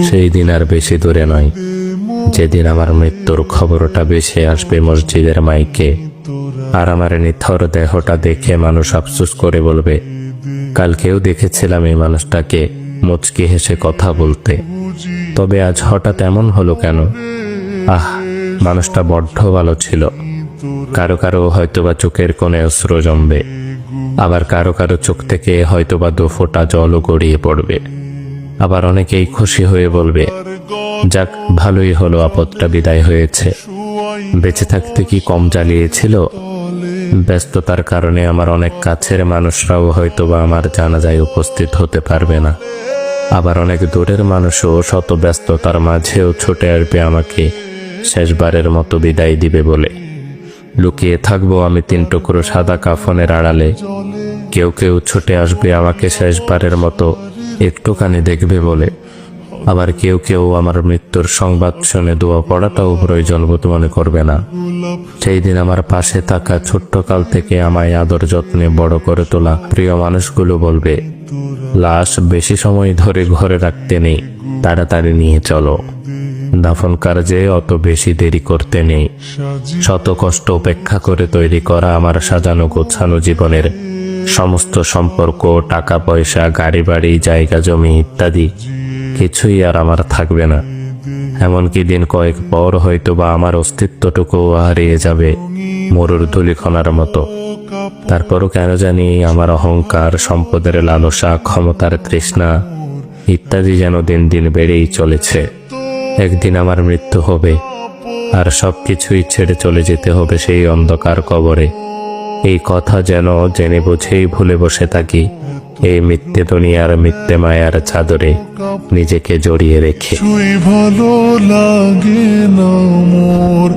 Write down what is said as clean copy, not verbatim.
সেই দিন আর বেশি দূরে নয়, যেদিন আমার মৃত্যুর খবরটা ভেসে আসবে মসজিদের মাইকে, আর আমার নিথর দেহটা দেখে মানুষ আফসোস করে বলবে, কালকেও দেখেছিলাম এই মানুষটাকে মুচকি হেসে কথা বলতে, তবে আজ হঠাৎ এমন হলো কেন? আহ, মানুষটা বড্ড ভালো ছিল। কারো কারো হয়তোবা চোখের কোণে অশ্রু জমবে, আবার কারো কারো চোখ থেকে হয়তোবা 2 ফোঁটা জলও গড়িয়ে পড়বে। আবার অনেকেই খুশি হয়ে বলবে, যাক, ভালোই হলো, আপদটা বিদায় হয়েছে। বেঁচে থাকতে কি কম জ্বালিয়েছিল? ব্যস্ততার কারণে আমার অনেক কাছের মানুষরাও হয়তোবা আমার জানাজায় উপস্থিত হতে পারবে না। আবার অনেক দূরের মানুষও শত ব্যস্ততার মাঝেও ছুটে আসবে আমাকে শেষবারের মতো বিদায় দিবে বলে। লুকিয়ে থাকবো আমি 3 টুকরো সাদা কাফনের আড়ালে। কেউ কেউ ছুটে আসবে আমাকে শেষবারের মতো একটুখানি দেখবে বলে। আবার কেউ কেউ আমার মৃত্যুর সংবাদ শুনে দোয়া পড়াটাও প্রয়োজন বোধ মনে করবে না। সেই দিন আমার পাশে থাকা ছোট্টকাল থেকে আমায় আদর যত্নে বড় করে তোলা প্রিয় মানুষগুলো বলবে, লাশ বেশি সময় ধরে ঘরে রাখতে নেই, তাড়াতাড়ি নিয়ে চলো। দাফন কার্যে অত বেশি দেরি করতে নেই। শত কষ্ট উপেক্ষা করে তৈরি করা আমার সাজানো গোছানো জীবনের সমস্ত সম্পর্ক, টাকা পয়সা, গাড়ি বাড়ি, জায়গা জমি ইত্যাদি কিছুই আর আমার থাকবে না। এমনকি দিন কয়েক পর হয়তো বা আমার অস্তিত্বটুকু হারিয়ে যাবে মরুর ধূলিকণার মতো। তারপরও কেন জানি আমার অহংকার, সম্পদের লালসা, ক্ষমতার তৃষ্ণা ইত্যাদি যেন দিন দিন বেড়েই চলেছে। একদিন আমার মৃত্যু হবে, আর সবকিছুই ছেড়ে চলে যেতে হবে সেই অন্ধকার কবরে। এই কথা যেন জেনে বুঝেই ভুলে বসে থাকি এই মিথ্যে দুনিয়ার মিথ্যে মায়ার চাদরে নিজেকে জড়িয়ে রেখে। ভালো লাগে না মোর।